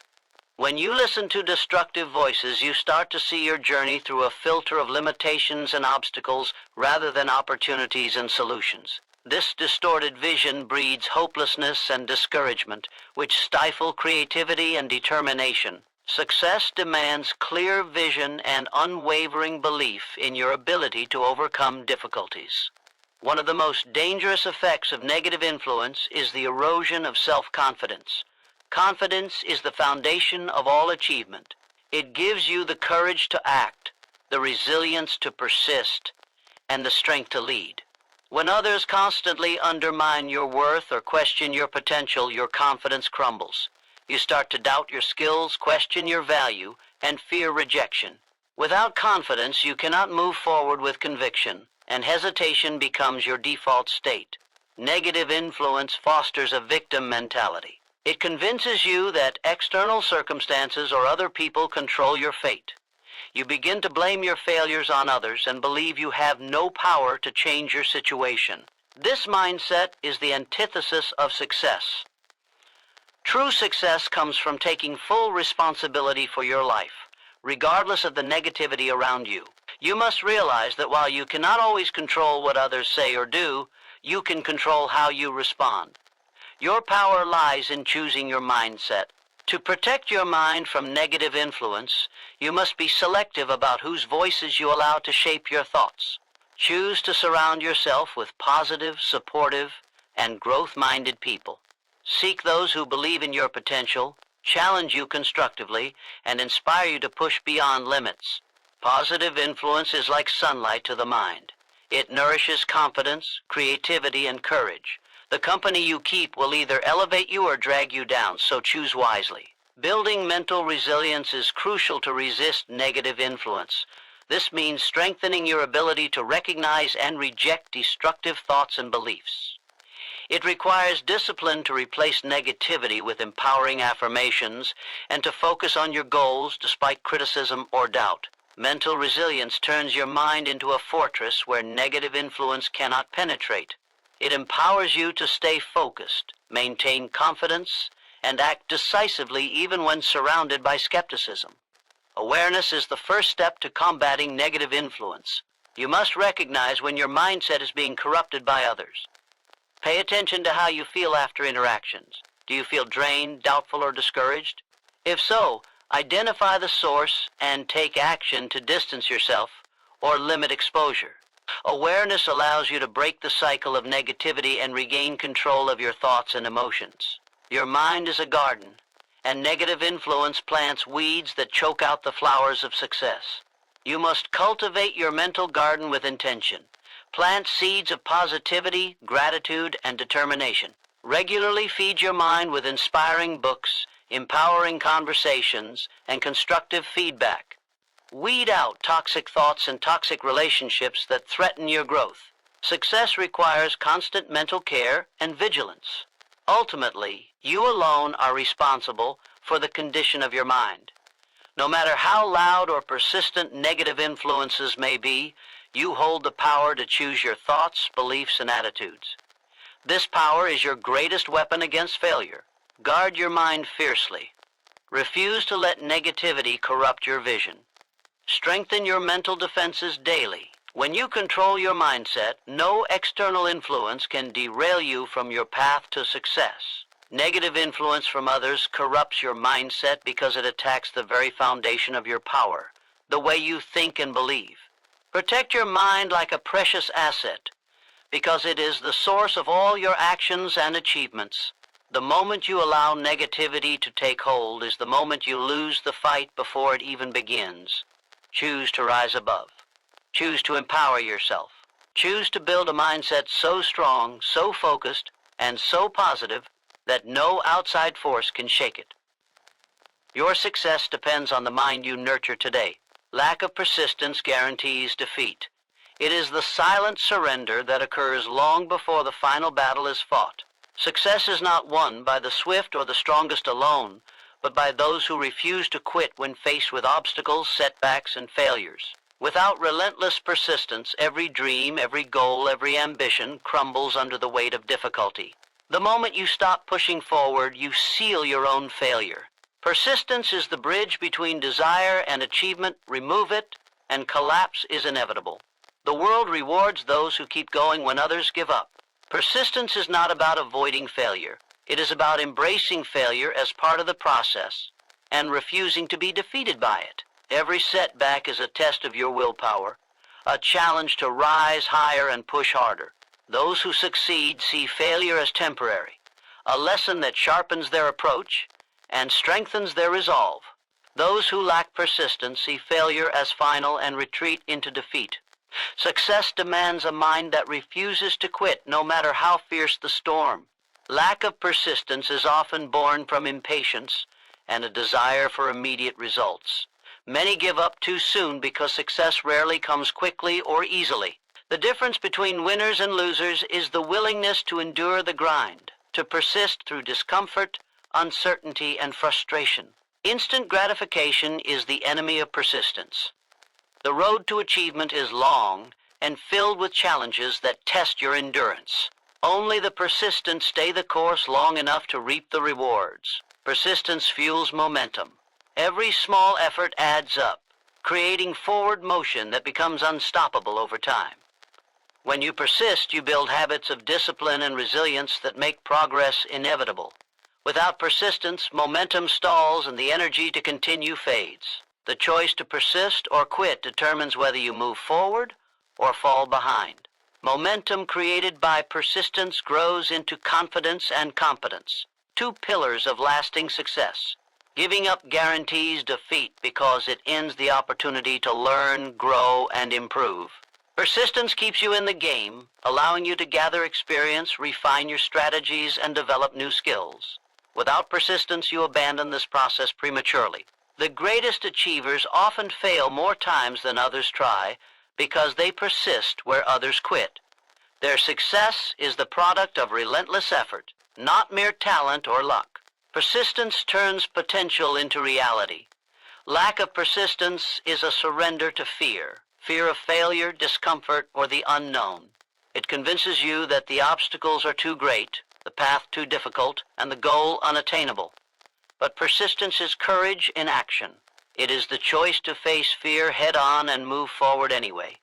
When you listen to destructive voices, you start to see your journey through a filter of limitations and obstacles rather than opportunities and solutions. This distorted vision breeds hopelessness and discouragement, which stifle creativity and determination. Success demands clear vision and unwavering belief in your ability to overcome difficulties. One of the most dangerous effects of negative influence is the erosion of self-confidence. Confidence is the foundation of all achievement. It gives you the courage to act, the resilience to persist, and the strength to lead. When others constantly undermine your worth or question your potential, your confidence crumbles. You start to doubt your skills, question your value, and fear rejection. Without confidence, you cannot move forward with conviction, and hesitation becomes your default state. Negative influence fosters a victim mentality. It convinces you that external circumstances or other people control your fate. You begin to blame your failures on others and believe you have no power to change your situation. This mindset is the antithesis of success. True success comes from taking full responsibility for your life, regardless of the negativity around you. You must realize that while you cannot always control what others say or do, you can control how you respond. Your power lies in choosing your mindset. To protect your mind from negative influence, you must be selective about whose voices you allow to shape your thoughts. Choose to surround yourself with positive, supportive, and growth-minded people. Seek those who believe in your potential, challenge you constructively, and inspire you to push beyond limits. Positive influence is like sunlight to the mind. It nourishes confidence, creativity, and courage. The company you keep will either elevate you or drag you down, so choose wisely. Building mental resilience is crucial to resist negative influence. This means strengthening your ability to recognize and reject destructive thoughts and beliefs. It requires discipline to replace negativity with empowering affirmations and to focus on your goals despite criticism or doubt. Mental resilience turns your mind into a fortress where negative influence cannot penetrate. It empowers you to stay focused, maintain confidence, and act decisively even when surrounded by skepticism. Awareness is the first step to combating negative influence. You must recognize when your mindset is being corrupted by others. Pay attention to how you feel after interactions. Do you feel drained, doubtful, or discouraged? If so, identify the source and take action to distance yourself or limit exposure. Awareness allows you to break the cycle of negativity and regain control of your thoughts and emotions. Your mind is a garden, and negative influence plants weeds that choke out the flowers of success. You must cultivate your mental garden with intention. Plant seeds of positivity, gratitude, and determination. Regularly feed your mind with inspiring books, empowering conversations, and constructive feedback. Weed out toxic thoughts and toxic relationships that threaten your growth. Success requires constant mental care and vigilance. Ultimately, you alone are responsible for the condition of your mind. No matter how loud or persistent negative influences may be, you hold the power to choose your thoughts, beliefs, and attitudes. This power is your greatest weapon against failure. Guard your mind fiercely. Refuse to let negativity corrupt your vision. Strengthen your mental defenses daily. When you control your mindset, no external influence can derail you from your path to success. Negative influence from others corrupts your mindset because it attacks the very foundation of your power, the way you think and believe. Protect your mind like a precious asset, because it is the source of all your actions and achievements. The moment you allow negativity to take hold is the moment you lose the fight before it even begins. Choose to rise above. Choose to empower yourself. Choose to build a mindset so strong, so focused, and so positive that no outside force can shake it. Your success depends on the mind you nurture today. Lack of persistence guarantees defeat. It is the silent surrender that occurs long before the final battle is fought. Success is not won by the swift or the strongest alone, but by those who refuse to quit when faced with obstacles, setbacks, and failures. Without relentless persistence, every dream, every goal, every ambition crumbles under the weight of difficulty. The moment you stop pushing forward, you seal your own failure. Persistence is the bridge between desire and achievement. Remove it, and collapse is inevitable. The world rewards those who keep going when others give up. Persistence is not about avoiding failure. It is about embracing failure as part of the process and refusing to be defeated by it. Every setback is a test of your willpower, a challenge to rise higher and push harder. Those who succeed see failure as temporary, a lesson that sharpens their approach and strengthens their resolve. Those who lack persistence see failure as final and retreat into defeat. Success demands a mind that refuses to quit no matter how fierce the storm. Lack of persistence is often born from impatience and a desire for immediate results. Many give up too soon because success rarely comes quickly or easily. The difference between winners and losers is the willingness to endure the grind, to persist through discomfort, uncertainty, and frustration. Instant gratification is the enemy of persistence. The road to achievement is long and filled with challenges that test your endurance. Only the persistent stay the course long enough to reap the rewards. Persistence fuels momentum. Every small effort adds up, creating forward motion that becomes unstoppable over time. When you persist, you build habits of discipline and resilience that make progress inevitable. Without persistence, momentum stalls and the energy to continue fades. The choice to persist or quit determines whether you move forward or fall behind. Momentum created by persistence grows into confidence and competence, two pillars of lasting success. Giving up guarantees defeat because it ends the opportunity to learn, grow, and improve. Persistence keeps you in the game, allowing you to gather experience, refine your strategies, and develop new skills. Without persistence, you abandon this process prematurely. The greatest achievers often fail more times than others try because they persist where others quit. Their success is the product of relentless effort, not mere talent or luck. Persistence turns potential into reality. Lack of persistence is a surrender to fear. Fear of failure, discomfort, or the unknown. It convinces you that the obstacles are too great, the path too difficult, and the goal unattainable. But persistence is courage in action. It is the choice to face fear head-on and move forward anyway.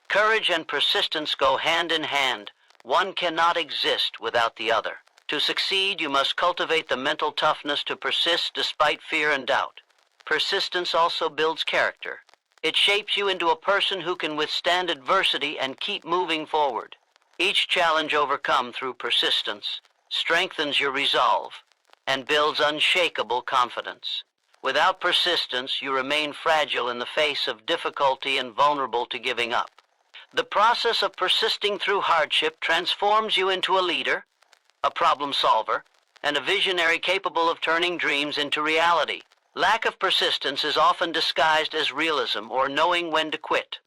Courage and persistence go hand in hand. One cannot exist without the other. To succeed, you must cultivate the mental toughness to persist despite fear and doubt. Persistence also builds character. It shapes you into a person who can withstand adversity and keep moving forward. Each challenge overcome through persistence strengthens your resolve and builds unshakable confidence. Without persistence, you remain fragile in the face of difficulty and vulnerable to giving up. The process of persisting through hardship transforms you into a leader, a problem solver, and a visionary capable of turning dreams into reality. Lack of persistence is often disguised as realism or knowing when to quit.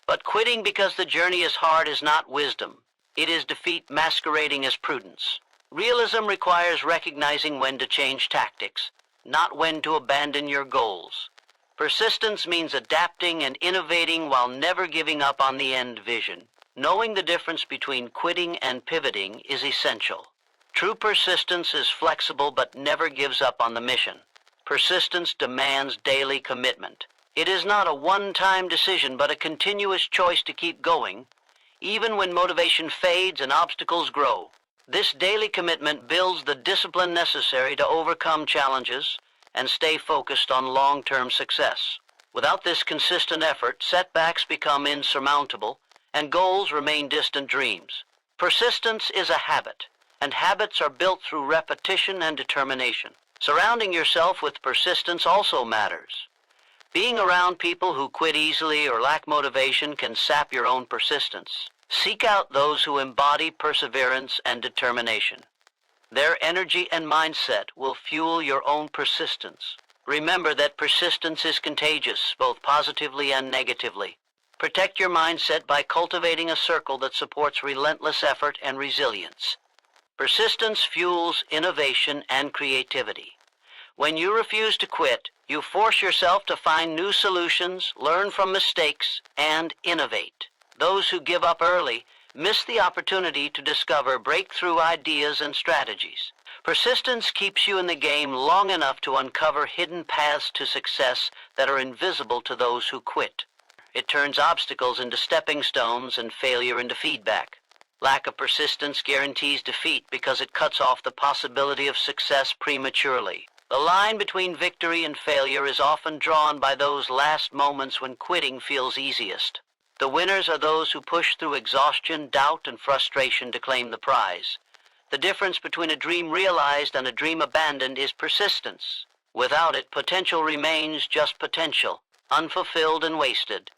But quitting because the journey is hard is not wisdom. It is defeat masquerading as prudence. Realism requires recognizing when to change tactics, not when to abandon your goals. Persistence means adapting and innovating while never giving up on the end vision. Knowing the difference between quitting and pivoting is essential. True persistence is flexible but never gives up on the mission. Persistence demands daily commitment. It is not a one-time decision, but a continuous choice to keep going, even when motivation fades and obstacles grow. This daily commitment builds the discipline necessary to overcome challenges and stay focused on long-term success. Without this consistent effort, setbacks become insurmountable and goals remain distant dreams. Persistence is a habit, and habits are built through repetition and determination. Surrounding yourself with persistence also matters. Being around people who quit easily or lack motivation can sap your own persistence. Seek out those who embody perseverance and determination. Their energy and mindset will fuel your own persistence. Remember that persistence is contagious, both positively and negatively. Protect your mindset by cultivating a circle that supports relentless effort and resilience. Persistence fuels innovation and creativity. When you refuse to quit, you force yourself to find new solutions, learn from mistakes, and innovate. Those who give up early miss the opportunity to discover breakthrough ideas and strategies. Persistence keeps you in the game long enough to uncover hidden paths to success that are invisible to those who quit. It turns obstacles into stepping stones and failure into feedback. Lack of persistence guarantees defeat because it cuts off the possibility of success prematurely. The line between victory and failure is often drawn by those last moments when quitting feels easiest. The winners are those who push through exhaustion, doubt, and frustration to claim the prize. The difference between a dream realized and a dream abandoned is persistence. Without it, potential remains just potential, unfulfilled and wasted.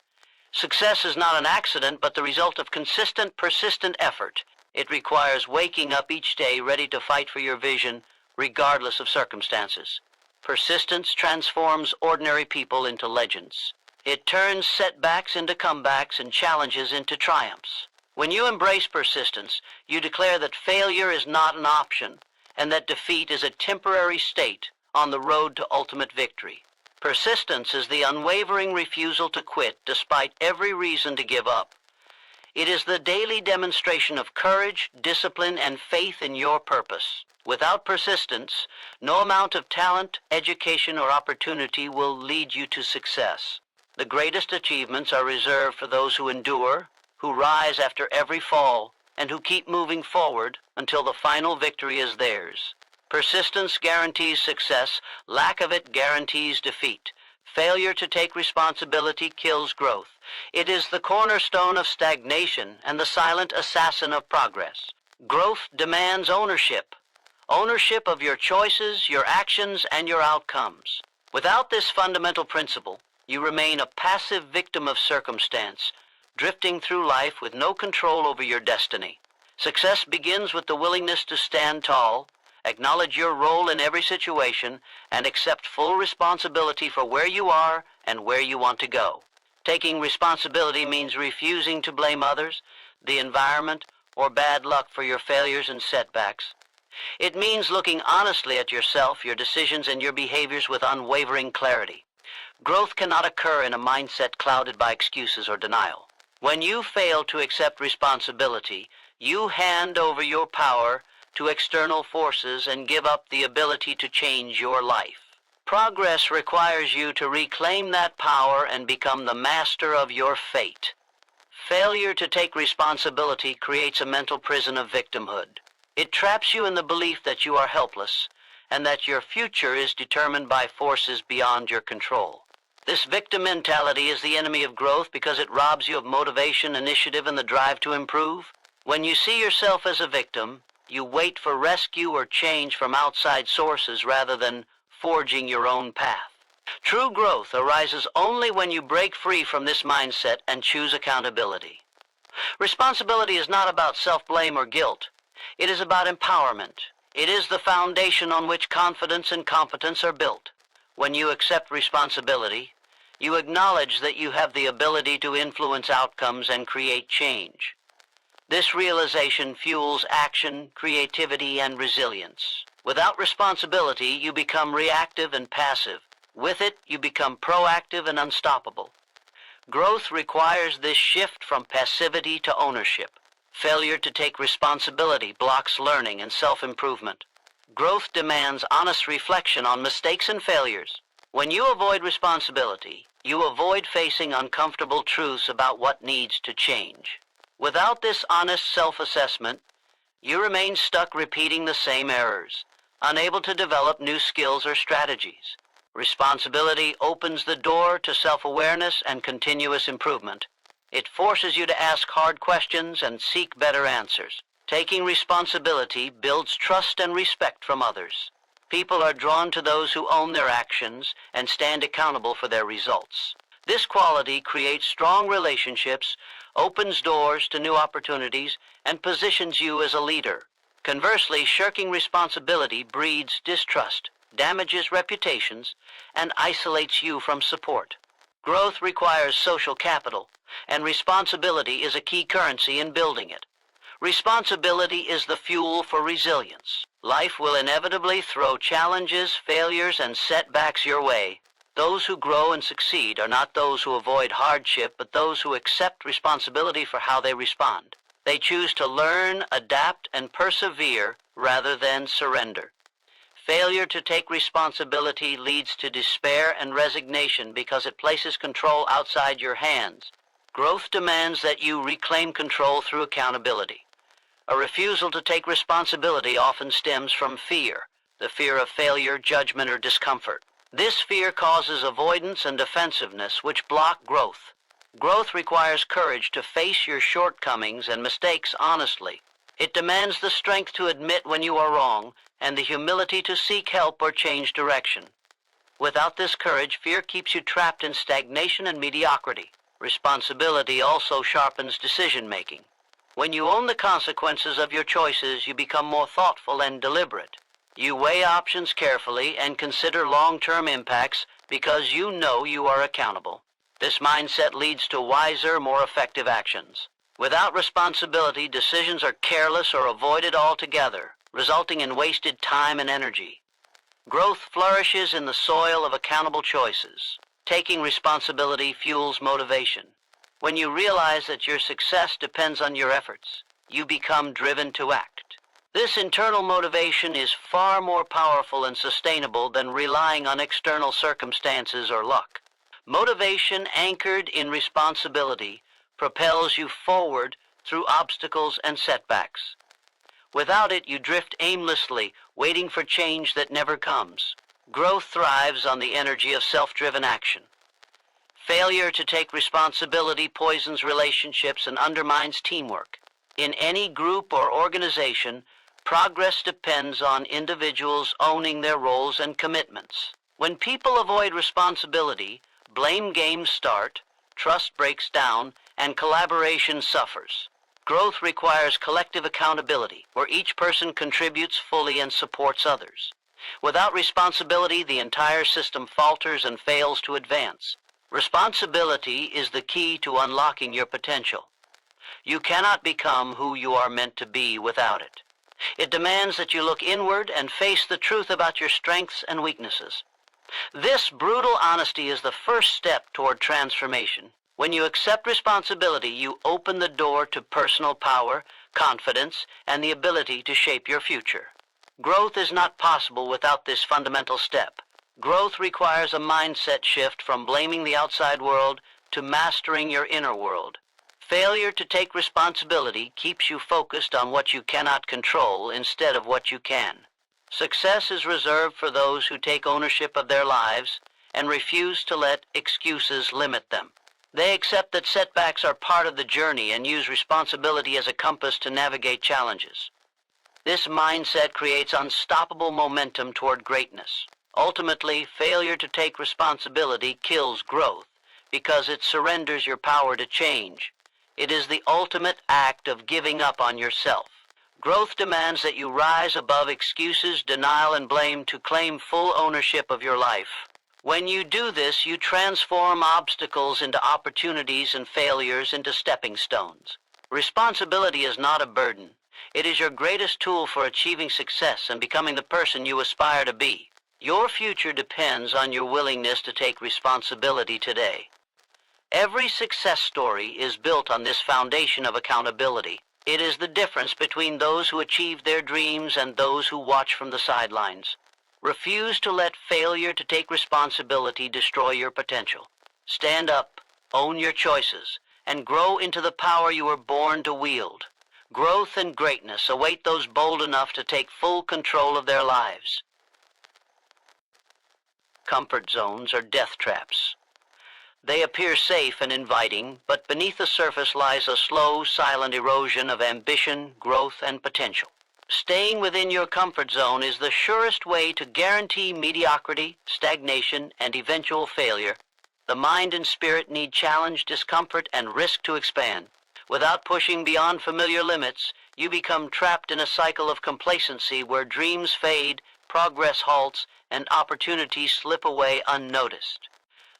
Success is not an accident, but the result of consistent, persistent effort. It requires waking up each day ready to fight for your vision, regardless of circumstances. Persistence transforms ordinary people into legends. It turns setbacks into comebacks and challenges into triumphs. When you embrace persistence, you declare that failure is not an option and that defeat is a temporary state on the road to ultimate victory. Persistence is the unwavering refusal to quit despite every reason to give up. It is the daily demonstration of courage, discipline, and faith in your purpose. Without persistence, no amount of talent, education, or opportunity will lead you to success. The greatest achievements are reserved for those who endure, who rise after every fall, and who keep moving forward until the final victory is theirs. Persistence guarantees success. Lack of it guarantees defeat. Failure to take responsibility kills growth. It is the cornerstone of stagnation and the silent assassin of progress. Growth demands ownership. Ownership of your choices, your actions, and your outcomes. Without this fundamental principle, you remain a passive victim of circumstance, drifting through life with no control over your destiny. Success begins with the willingness to stand tall, acknowledge your role in every situation, and accept full responsibility for where you are and where you want to go. Taking responsibility means refusing to blame others, the environment, or bad luck for your failures and setbacks. It means looking honestly at yourself, your decisions, and your behaviors with unwavering clarity. Growth cannot occur in a mindset clouded by excuses or denial. When you fail to accept responsibility, you hand over your power to external forces and give up the ability to change your life. Progress requires you to reclaim that power and become the master of your fate. Failure to take responsibility creates a mental prison of victimhood. It traps you in the belief that you are helpless and that your future is determined by forces beyond your control. This victim mentality is the enemy of growth because it robs you of motivation, initiative, and the drive to improve. When you see yourself as a victim, you wait for rescue or change from outside sources rather than forging your own path. True growth arises only when you break free from this mindset and choose accountability. Responsibility is not about self-blame or guilt. It is about empowerment. It is the foundation on which confidence and competence are built. When you accept responsibility, you acknowledge that you have the ability to influence outcomes and create change. This realization fuels action, creativity, and resilience. Without responsibility, you become reactive and passive. With it, you become proactive and unstoppable. Growth requires this shift from passivity to ownership. Failure to take responsibility blocks learning and self-improvement. Growth demands honest reflection on mistakes and failures. When you avoid responsibility, you avoid facing uncomfortable truths about what needs to change. Without this honest self-assessment, you remain stuck repeating the same errors, unable to develop new skills or strategies. Responsibility opens the door to self-awareness and continuous improvement. It forces you to ask hard questions and seek better answers. Taking responsibility builds trust and respect from others. People are drawn to those who own their actions and stand accountable for their results. This quality creates strong relationships, opens doors to new opportunities, and positions you as a leader. Conversely, shirking responsibility breeds distrust, damages reputations, and isolates you from support. Growth requires social capital, and responsibility is a key currency in building it. Responsibility is the fuel for resilience. Life will inevitably throw challenges, failures, and setbacks your way. Those who grow and succeed are not those who avoid hardship, but those who accept responsibility for how they respond. They choose to learn, adapt, and persevere rather than surrender. Failure to take responsibility leads to despair and resignation because it places control outside your hands. Growth demands that you reclaim control through accountability. A refusal to take responsibility often stems from fear, the fear of failure, judgment, or discomfort. This fear causes avoidance and defensiveness, which block growth. Growth requires courage to face your shortcomings and mistakes honestly. It demands the strength to admit when you are wrong and the humility to seek help or change direction. Without this courage, fear keeps you trapped in stagnation and mediocrity. Responsibility also sharpens decision-making. When you own the consequences of your choices, you become more thoughtful and deliberate. You weigh options carefully and consider long-term impacts because you know you are accountable. This mindset leads to wiser, more effective actions. Without responsibility, decisions are careless or avoided altogether, resulting in wasted time and energy. Growth flourishes in the soil of accountable choices. Taking responsibility fuels motivation. When you realize that your success depends on your efforts, you become driven to act. This internal motivation is far more powerful and sustainable than relying on external circumstances or luck. Motivation anchored in responsibility propels you forward through obstacles and setbacks. Without it, you drift aimlessly, waiting for change that never comes. Growth thrives on the energy of self-driven action. Failure to take responsibility poisons relationships and undermines teamwork. In any group or organization, progress depends on individuals owning their roles and commitments. When people avoid responsibility, blame games start, trust breaks down, and collaboration suffers. Growth requires collective accountability, where each person contributes fully and supports others. Without responsibility, the entire system falters and fails to advance. Responsibility is the key to unlocking your potential. You cannot become who you are meant to be without it. It demands that you look inward and face the truth about your strengths and weaknesses. This brutal honesty is the first step toward transformation. When you accept responsibility, you open the door to personal power, confidence, and the ability to shape your future. Growth is not possible without this fundamental step. Growth requires a mindset shift from blaming the outside world to mastering your inner world. Failure to take responsibility keeps you focused on what you cannot control instead of what you can. Success is reserved for those who take ownership of their lives and refuse to let excuses limit them. They accept that setbacks are part of the journey and use responsibility as a compass to navigate challenges. This mindset creates unstoppable momentum toward greatness. Ultimately, failure to take responsibility kills growth because it surrenders your power to change. It is the ultimate act of giving up on yourself. Growth demands that you rise above excuses, denial, and blame to claim full ownership of your life. When you do this, you transform obstacles into opportunities and failures into stepping stones. Responsibility is not a burden. It is your greatest tool for achieving success and becoming the person you aspire to be. Your future depends on your willingness to take responsibility today. Every success story is built on this foundation of accountability. It is the difference between those who achieve their dreams and those who watch from the sidelines. Refuse to let failure to take responsibility destroy your potential. Stand up, own your choices, and grow into the power you were born to wield. Growth and greatness await those bold enough to take full control of their lives. Comfort zones are death traps. They appear safe and inviting, but beneath the surface lies a slow, silent erosion of ambition, growth, and potential. Staying within your comfort zone is the surest way to guarantee mediocrity, stagnation, and eventual failure. The mind and spirit need challenge, discomfort, and risk to expand. Without pushing beyond familiar limits, you become trapped in a cycle of complacency where dreams fade, progress halts, and opportunities slip away unnoticed.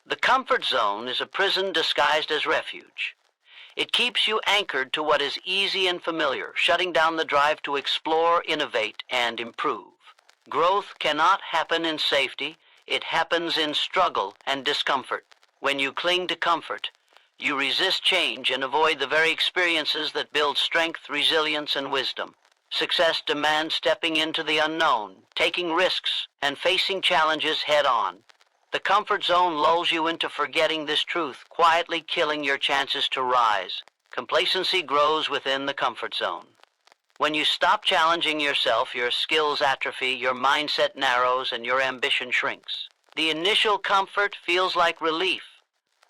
The comfort zone is a prison disguised as refuge. It keeps you anchored to what is easy and familiar, shutting down the drive to explore, innovate, and improve. Growth cannot happen in safety. It happens in struggle and discomfort. When you cling to comfort, you resist change and avoid the very experiences that build strength, resilience, and wisdom. Success demands stepping into the unknown, taking risks, and facing challenges head-on. The comfort zone lulls you into forgetting this truth, quietly killing your chances to rise. Complacency grows within the comfort zone. When you stop challenging yourself, your skills atrophy, your mindset narrows, and your ambition shrinks. The initial comfort feels like relief,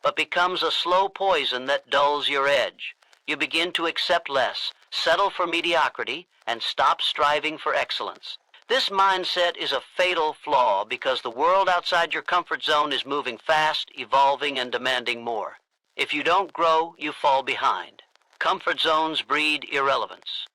but becomes a slow poison that dulls your edge. You begin to accept less, settle for mediocrity, and stop striving for excellence. This mindset is a fatal flaw because the world outside your comfort zone is moving fast, evolving, and demanding more. If you don't grow, you fall behind. Comfort zones breed irrelevance.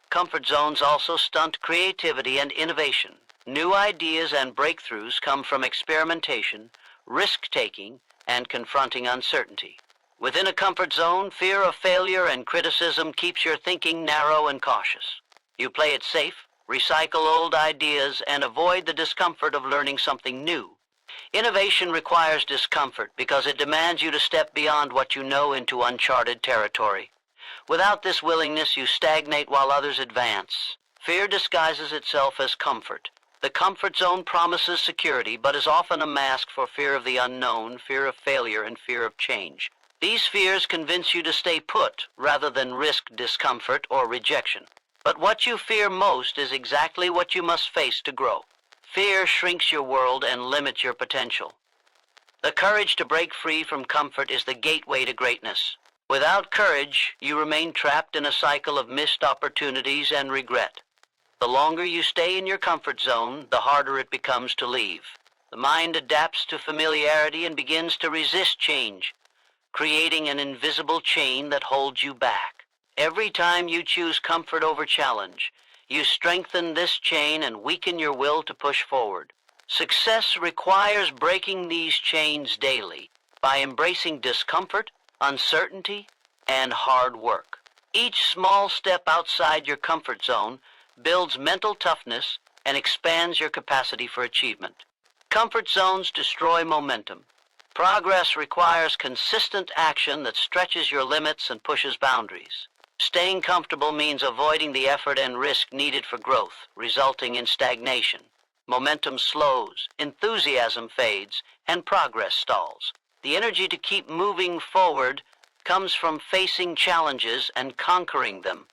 Comfort zones also stunt creativity and innovation. New ideas and breakthroughs come from experimentation, risk-taking, and confronting uncertainty. Within a comfort zone, fear of failure and criticism keeps your thinking narrow and cautious. You play it safe, recycle old ideas, and avoid the discomfort of learning something new. Innovation requires discomfort because it demands you to step beyond what you know into uncharted territory. Without this willingness, you stagnate while others advance. Fear disguises itself as comfort. The comfort zone promises security, but is often a mask for fear of the unknown, fear of failure, and fear of change. These fears convince you to stay put rather than risk discomfort or rejection. But what you fear most is exactly what you must face to grow. Fear shrinks your world and limits your potential. The courage to break free from comfort is the gateway to greatness. Without courage, you remain trapped in a cycle of missed opportunities and regret. The longer you stay in your comfort zone, the harder it becomes to leave. The mind adapts to familiarity and begins to resist change, creating an invisible chain that holds you back. Every time you choose comfort over challenge, you strengthen this chain and weaken your will to push forward. Success requires breaking these chains daily by embracing discomfort, uncertainty, and hard work. Each small step outside your comfort zone builds mental toughness and expands your capacity for achievement. Comfort zones destroy momentum. Progress requires consistent action that stretches your limits and pushes boundaries. Staying comfortable means avoiding the effort and risk needed for growth, resulting in stagnation. Momentum slows, enthusiasm fades, and progress stalls. The energy to keep moving forward comes from facing challenges and conquering them.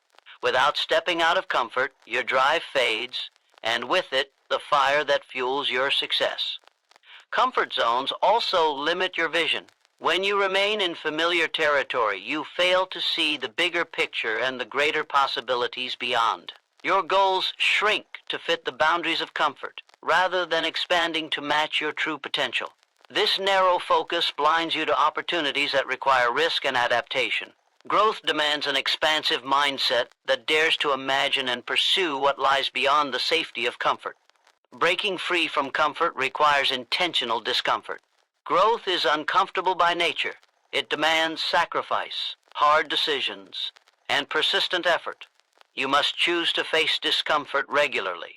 Without stepping out of comfort, your drive fades, and with it, the fire that fuels your success. Comfort zones also limit your vision. When you remain in familiar territory, you fail to see the bigger picture and the greater possibilities beyond. Your goals shrink to fit the boundaries of comfort, rather than expanding to match your true potential. This narrow focus blinds you to opportunities that require risk and adaptation. Growth demands an expansive mindset that dares to imagine and pursue what lies beyond the safety of comfort. Breaking free from comfort requires intentional discomfort. Growth is uncomfortable by nature. It demands sacrifice, hard decisions, and persistent effort. You must choose to face discomfort regularly,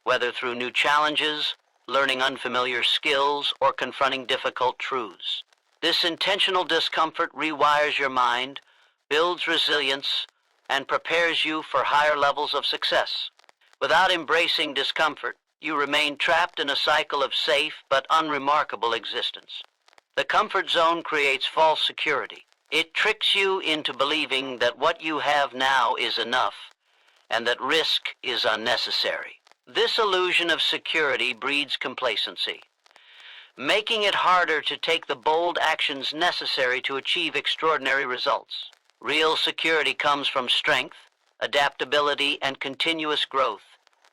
whether through new challenges, learning unfamiliar skills, or confronting difficult truths. This intentional discomfort rewires your mind, builds resilience, and prepares you for higher levels of success. Without embracing discomfort, you remain trapped in a cycle of safe but unremarkable existence. The comfort zone creates false security. It tricks you into believing that what you have now is enough and that risk is unnecessary. This illusion of security breeds complacency, making it harder to take the bold actions necessary to achieve extraordinary results. Real security comes from strength, adaptability, and continuous growth,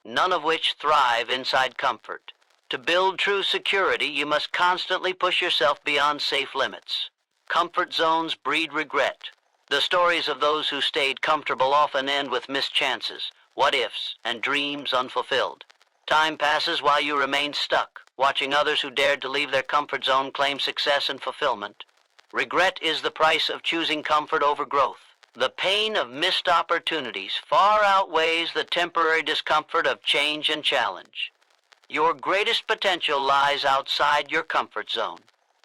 none of which thrive inside comfort. To build true security, you must constantly push yourself beyond safe limits. Comfort zones breed regret. The stories of those who stayed comfortable often end with missed chances, what-ifs, and dreams unfulfilled. Time passes while you remain stuck, watching others who dared to leave their comfort zone claim success and fulfillment. Regret is the price of choosing comfort over growth. The pain of missed opportunities far outweighs the temporary discomfort of change and challenge. Your greatest potential lies outside your comfort zone.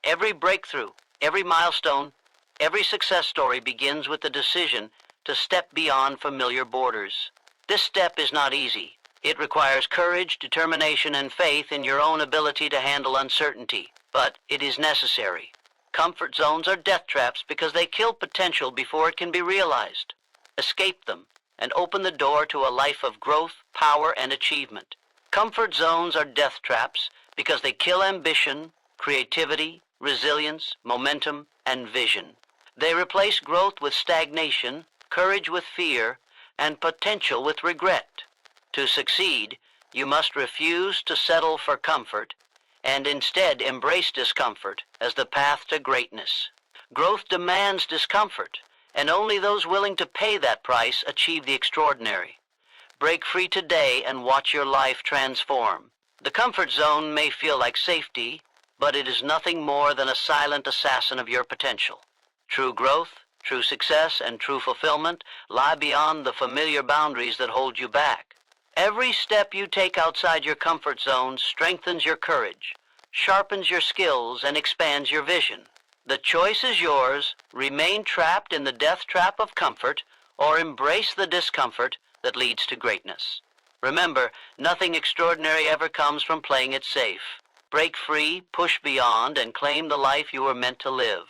Every breakthrough, every milestone, every success story begins with the decision to step beyond familiar borders. This step is not easy. It requires courage, determination, and faith in your own ability to handle uncertainty, but it is necessary. Comfort zones are death traps because they kill potential before it can be realized. Escape them and open the door to a life of growth, power, and achievement. Comfort zones are death traps because they kill ambition, creativity, resilience, momentum, and vision. They replace growth with stagnation, courage with fear, and potential with regret. To succeed, you must refuse to settle for comfort and instead embrace discomfort as the path to greatness. Growth demands discomfort, and only those willing to pay that price achieve the extraordinary. Break free today and watch your life transform. The comfort zone may feel like safety, but it is nothing more than a silent assassin of your potential. True growth, true success, and true fulfillment lie beyond the familiar boundaries that hold you back. Every step you take outside your comfort zone strengthens your courage, sharpens your skills, and expands your vision. The choice is yours: remain trapped in the death trap of comfort, or embrace the discomfort that leads to greatness. Remember, nothing extraordinary ever comes from playing it safe. Break free, push beyond, and claim the life you were meant to live.